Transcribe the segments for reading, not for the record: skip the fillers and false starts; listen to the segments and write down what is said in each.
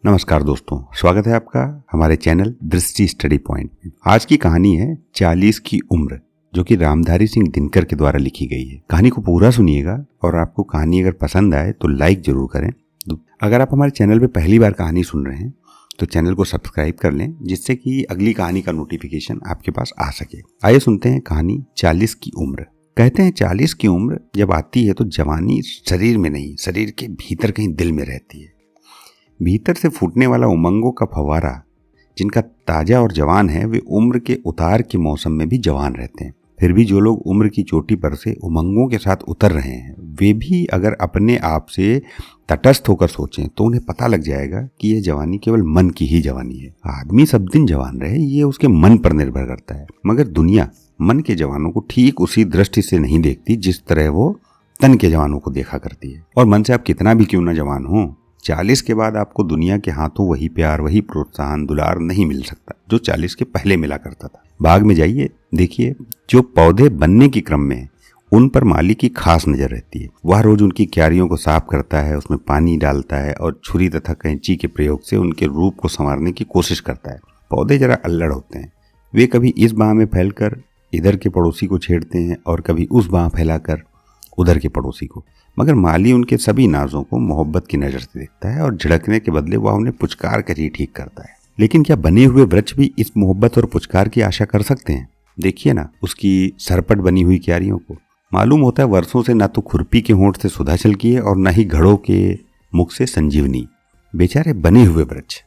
नमस्कार दोस्तों, स्वागत है आपका हमारे चैनल दृष्टि स्टडी पॉइंट में। आज की कहानी है 40 की उम्र, जो कि रामधारी सिंह दिनकर के द्वारा लिखी गई है। कहानी को पूरा सुनिएगा और आपको कहानी अगर पसंद आए तो लाइक जरूर करें। अगर आप हमारे चैनल पे पहली बार कहानी सुन रहे हैं तो चैनल को सब्सक्राइब कर लें, जिससे कि अगली कहानी का नोटिफिकेशन आपके पास आ सके। आइए सुनते हैं कहानी 40 की उम्र। कहते हैं 40 की उम्र जब आती है तो जवानी शरीर में नहीं, शरीर के भीतर कहीं दिल में रहती है। भीतर से फूटने वाला उमंगों का फव्वारा, जिनका ताजा और जवान है, वे उम्र के उतार के मौसम में भी जवान रहते हैं। फिर भी जो लोग उम्र की चोटी पर से उमंगों के साथ उतर रहे हैं, वे भी अगर अपने आप से तटस्थ होकर सोचें तो उन्हें पता लग जाएगा कि यह जवानी केवल मन की ही जवानी है। आदमी सब दिन जवान रहे, ये उसके मन पर निर्भर करता है, मगर दुनिया मन के जवानों को ठीक उसी दृष्टि से नहीं देखती जिस तरह वो तन के जवानों को देखा करती है। और मन से आप कितना भी क्यों ना जवान हो, 40 के बाद आपको दुनिया के हाथों वही प्यार, वही प्रोत्साहन, दुलार नहीं मिल सकता जो 40 के पहले मिला करता था। बाग में जाइए, देखिए, जो पौधे बनने के क्रम में उन पर माली की खास नजर रहती है। वह रोज उनकी क्यारियों को साफ करता है, उसमें पानी डालता है और छुरी तथा कैंची के प्रयोग से उनके रूप को संवारने की कोशिश करता है। पौधे जरा अल्लड़ होते हैं, वे कभी इस बाह में फैलकर इधर के पड़ोसी को छेड़ते हैं और कभी उस बाह फैलाकर उधर के पड़ोसी को, मगर माली उनके सभी नाजों को मोहब्बत की नजर से देखता है और झिड़कने के बदले वह उन्हें पुचकार कर ही ठीक करता है। लेकिन क्या बने हुए वृक्ष भी इस मोहब्बत और पुचकार की आशा कर सकते हैं? देखिए ना उसकी सरपट बनी हुई क्यारियों को। मालूम होता है वर्षों से ना तो खुरपी के होंठ से सुधा छलकी है और न ही घड़ों के मुख से संजीवनी। बेचारे बने हुए वृक्ष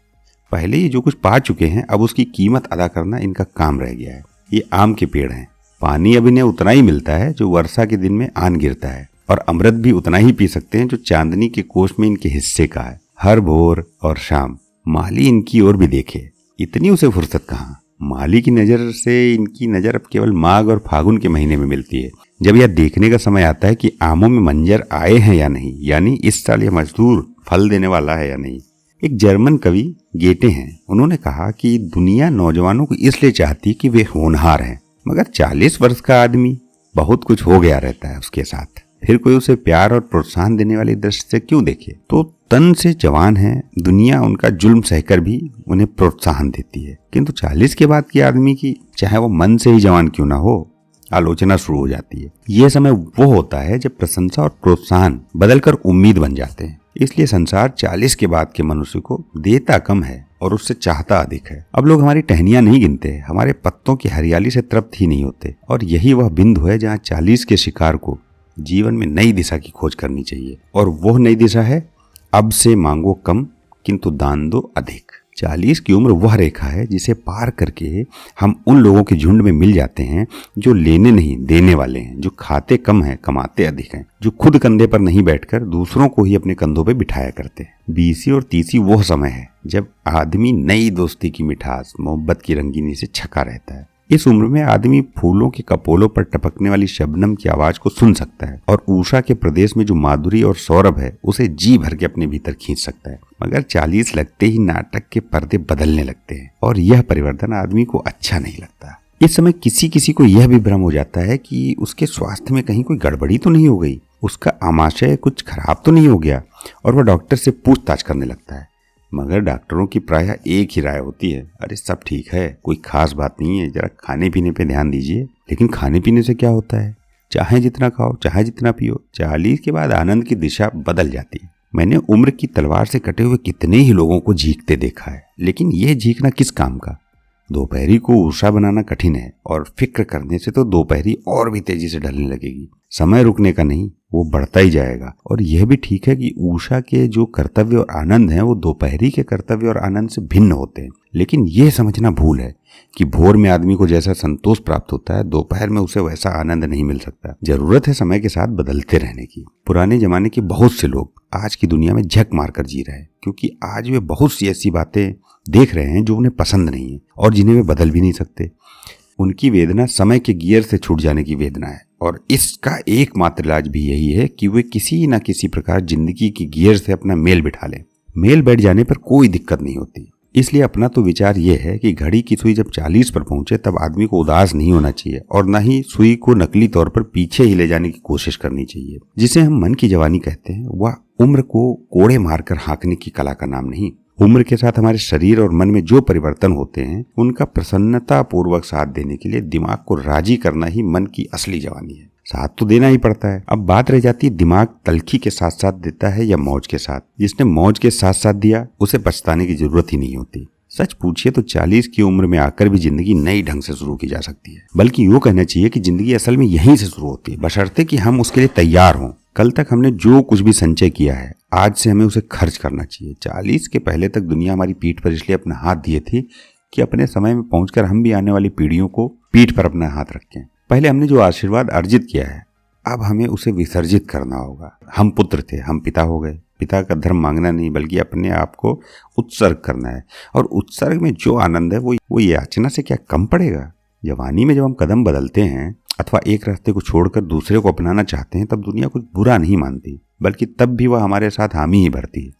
पहले ही जो कुछ पा चुके हैं, अब उसकी कीमत अदा करना इनका काम रह गया है। ये आम के पेड़ हैं, पानी अब इन्हें उतना ही मिलता है जो वर्षा के दिन में आन गिरता है, और अमृत भी उतना ही पी सकते हैं जो चांदनी के कोष में इनके हिस्से का है। हर भोर और शाम माली इनकी ओर भी देखे, इतनी उसे फुर्सत कहाँ। माली की नजर से इनकी नजर अब केवल माघ और फागुन के महीने में मिलती है, जब यह देखने का समय आता है कि आमों में मंजर आए हैं या नहीं, यानी इस साल यह मजदूर फल देने वाला है या नहीं। एक जर्मन कवि गेटे हैं, उन्होंने कहा कि दुनिया नौजवानों को इसलिए चाहती कि वे होनहार हैं, मगर 40 वर्ष का आदमी बहुत कुछ हो गया रहता है उसके साथ, फिर कोई उसे प्यार और प्रोत्साहन देने वाली दृष्टि से क्यों देखे। तो तन से जवान है, दुनिया उनका जुल्म सहकर भी उन्हें प्रोत्साहन देती है, किंतु 40 के बाद के आदमी की, चाहे वो मन से ही जवान क्यों ना हो, आलोचना शुरू हो जाती है। यह समय वो होता है जब प्रशंसा और प्रोत्साहन बदलकर उम्मीद बन जाते हैं। इसलिए संसार 40 के बाद के मनुष्य को देता कम है और उससे चाहता अधिक है। अब लोग हमारी टहनियां नहीं गिनते, हमारे पत्तों की हरियाली से तृप्त ही नहीं होते, और यही वह बिंदु है जहाँ 40 के शिकार को जीवन में नई दिशा की खोज करनी चाहिए। और वह नई दिशा है, अब से मांगो कम किंतु दान दो अधिक। 40 की उम्र वह रेखा है जिसे पार करके हम उन लोगों के झुंड में मिल जाते हैं जो लेने नहीं देने वाले हैं, जो खाते कम हैं कमाते अधिक हैं, जो खुद कंधे पर नहीं बैठकर दूसरों को ही अपने कंधों पे बिठाया करते हैं। 20 और 30 वह समय है जब आदमी नई दोस्ती की मिठास, मोहब्बत की रंगीनी से छका रहता है। इस उम्र में आदमी फूलों के कपोलों पर टपकने वाली शबनम की आवाज को सुन सकता है और उषा के प्रदेश में जो माधुरी और सौरभ है उसे जी भर के अपने भीतर खींच सकता है। मगर 40 लगते ही नाटक के पर्दे बदलने लगते हैं और यह परिवर्तन आदमी को अच्छा नहीं लगता। इस समय किसी किसी को यह भी भ्रम हो जाता है कि उसके स्वास्थ्य में कहीं कोई गड़बड़ी तो नहीं हो गई, उसका आमाशय कुछ खराब तो नहीं हो गया, और वह डॉक्टर से पूछताछ करने लगता है। मगर डॉक्टरों की प्रायः एक ही राय होती है, अरे सब ठीक है, कोई खास बात नहीं है, जरा खाने पीने पे ध्यान दीजिए। लेकिन खाने पीने से क्या होता है? चाहे जितना खाओ, चाहे जितना पियो, 40 के बाद आनंद की दिशा बदल जाती है। मैंने उम्र की तलवार से कटे हुए कितने ही लोगों को झींकते देखा है, लेकिन यह झींकना किस काम का? दोपहरी को ऊषा बनाना कठिन है, और फिक्र करने से तो दोपहरी और भी तेजी से ढलने लगेगी। समय रुकने का नहीं, वो बढ़ता ही जाएगा। और यह भी ठीक है कि ऊषा के जो कर्तव्य और आनंद हैं वो दोपहरी के कर्तव्य और आनंद से भिन्न होते हैं। लेकिन यह समझना भूल है कि भोर में आदमी को जैसा संतोष प्राप्त होता है, दोपहर में उसे वैसा आनंद नहीं मिल सकता। जरूरत है समय के साथ बदलते रहने की। पुराने जमाने के बहुत से लोग आज की दुनिया में झक मारकर जी रहे हैं, क्योंकि आज वे बहुत सी ऐसी बातें देख रहे हैं जो उन्हें पसंद नहीं है और जिन्हें वे बदल भी नहीं सकते। उनकी वेदना समय के गियर से छूट जाने की वेदना है, और इसका एकमात्र इलाज भी यही है कि वे किसी न किसी प्रकार जिंदगी की गियर से अपना मेल बिठा लें। मेल बैठ जाने पर कोई दिक्कत नहीं होती। इसलिए अपना तो विचार यह है कि घड़ी की सुई जब 40 पर पहुंचे तब आदमी को उदास नहीं होना चाहिए और न ही सुई को नकली तौर पर पीछे ही ले जाने की कोशिश करनी चाहिए। जिसे हम मन की जवानी कहते हैं, वह उम्र को कोड़े मारकर हाँकने की कला का नाम नहीं, उम्र के साथ हमारे शरीर और मन में जो परिवर्तन होते हैं उनका प्रसन्नता पूर्वक साथ देने के लिए दिमाग को राजी करना ही मन की असली जवानी है। साथ तो देना ही पड़ता है। अब बात रह जाती है दिमाग तलखी के साथ साथ देता है या मौज के साथ। जिसने मौज के साथ साथ दिया उसे पछताने की जरूरत ही नहीं होती। सच पूछिए तो 40 की उम्र में आकर भी जिंदगी नई ढंग से शुरू की जा सकती है। बल्कि यूँ कहना चाहिए कि जिंदगी असल में यहीं से शुरू होती है, बशर्ते कि हम उसके लिए तैयार हों। कल तक हमने जो कुछ भी संचय किया है आज से हमें उसे खर्च करना चाहिए। 40 के पहले तक दुनिया हमारी पीठ पर इसलिए अपना हाथ दिए थी कि अपने समय में पहुंचकर हम भी आने वाली पीढ़ियों को पीठ पर अपना हाथ रखें। पहले हमने जो आशीर्वाद अर्जित किया है अब हमें उसे विसर्जित करना होगा। हम पुत्र थे, हम पिता हो गए। पिता का धर्म मांगना नहीं बल्कि अपने आप को उत्सर्ग करना है। और उत्सर्ग में जो आनंद है वो याचना से क्या कम पड़ेगा। जवानी में जब हम कदम बदलते हैं अथवा एक रास्ते को छोड़कर दूसरे को अपनाना चाहते हैं तब दुनिया कुछ बुरा नहीं मानती, बल्कि तब भी वह हमारे साथ हामी ही भरती है।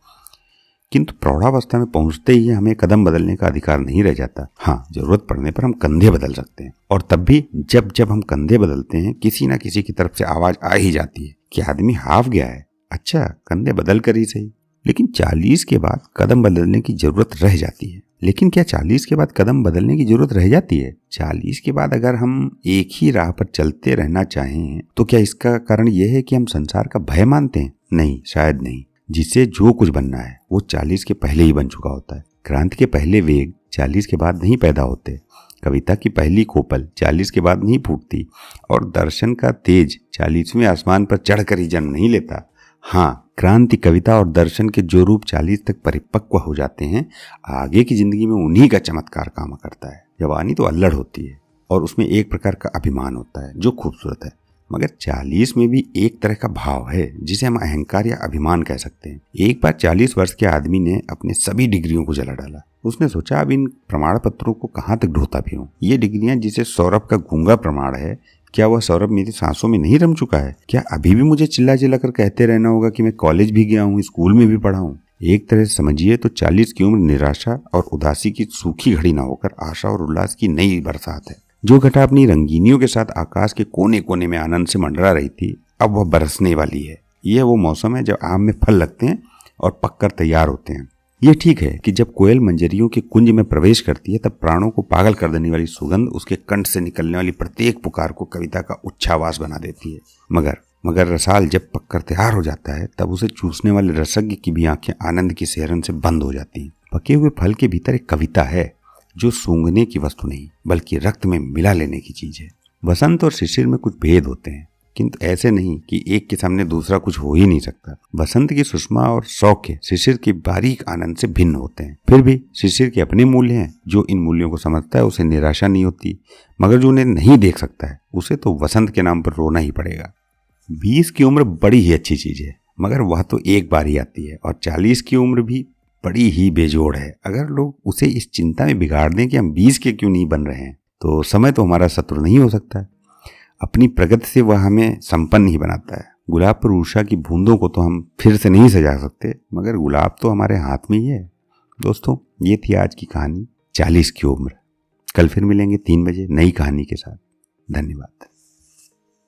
किंतु प्रौढ़ावस्था में पहुंचते ही हमें कदम बदलने का अधिकार नहीं रह जाता। हाँ, जरूरत पड़ने पर हम कंधे बदल सकते हैं। और तब भी जब हम कंधे बदलते हैं किसी ना किसी की तरफ से आवाज आ ही जाती है कि आदमी हाफ गया है, अच्छा कंधे बदल कर ही सही। लेकिन 40 के बाद कदम बदलने की जरूरत रह जाती है। लेकिन क्या 40 के बाद कदम बदलने की जरूरत रह जाती है? 40 के बाद अगर हम एक ही राह पर चलते रहना चाहें तो क्या इसका कारण यह है कि हम संसार का भय मानते हैं? नहीं, शायद नहीं। जिसे जो कुछ बनना है वो 40 के पहले ही बन चुका होता है। क्रांति के पहले वेग 40 के बाद नहीं पैदा होते। कविता की पहली कोपल 40 के बाद नहीं फूटती। और दर्शन का तेज 40वें आसमान पर चढ़कर ही जन्म नहीं लेता। हाँ, क्रांति, कविता और दर्शन के जो रूप 40 तक परिपक्व हो जाते हैं आगे की जिंदगी में उन्हीं का चमत्कार काम करता है। जवानी तो अल्लड़ होती है और उसमें एक प्रकार का अभिमान होता है जो खूबसूरत है। मगर 40 में भी एक तरह का भाव है जिसे हम अहंकार या अभिमान कह सकते हैं। एक बार 40 वर्ष के आदमी ने अपने सभी डिग्रियों को जला डाला। उसने सोचा अब इन प्रमाण पत्रों को कहाँ तक ढोता भी हूँ। ये डिग्रियां जिसे सौरभ का गूंगा प्रमाण है, क्या वह सौरभ मेरी सांसों में नहीं रम चुका है? क्या अभी भी मुझे चिल्ला चिल्ला कर कहते रहना होगा कि मैं कॉलेज भी गया हूँ, स्कूल में भी पढ़ा हूँ? एक तरह से समझिए तो 40 की उम्र निराशा और उदासी की सूखी घड़ी न होकर आशा और उल्लास की नई बरसात है। जो घटा अपनी रंगीनियों के साथ आकाश के कोने कोने में आनंद से मंडरा रही थी अब वह बरसने वाली है। यह वो मौसम है जब आम में फल लगते हैं और पककर तैयार होते हैं। ये ठीक है कि जब कोयल मंजरियों के कुंज में प्रवेश करती है तब प्राणों को पागल कर देने वाली सुगंध उसके कंठ से निकलने वाली प्रत्येक पुकार को कविता का उच्छ्वास बना देती है। मगर रसाल जब पककर तैयार हो जाता है तब उसे चूसने वाले रसज्ञ की भी आंखें आनंद की सेहरन से बंद हो जाती हैं। पके हुए फल के भीतर एक कविता है जो सूंघने की वस्तु नहीं बल्कि रक्त में मिला लेने की चीज है। वसंत और शिशिर में कुछ भेद होते हैं किंतु ऐसे नहीं कि एक के सामने दूसरा कुछ हो ही नहीं सकता। बसंत की सुषमा और सौख्य शिशिर के बारीक आनंद से भिन्न होते हैं। फिर भी शिशिर के अपने मूल्य हैं। जो इन मूल्यों को समझता है उसे निराशा नहीं होती, मगर जो उन्हें नहीं देख सकता है उसे तो वसंत के नाम पर रोना ही पड़ेगा। 20 की उम्र बड़ी ही अच्छी चीज है मगर वह तो एक बार ही आती है और 40 की उम्र भी बड़ी ही बेजोड़ है। अगर लोग उसे इस चिंता में बिगाड़ दें कि हम 20 के क्यों नहीं बन रहे हैं तो समय तो हमारा शत्रु नहीं हो सकता। अपनी प्रगति से वह हमें संपन्न ही बनाता है। गुलाब पर उषा की बूंदों को तो हम फिर से नहीं सजा सकते मगर गुलाब तो हमारे हाथ में ही है। दोस्तों, ये थी आज की कहानी 40 की उम्र। कल फिर मिलेंगे 3 बजे नई कहानी के साथ। धन्यवाद।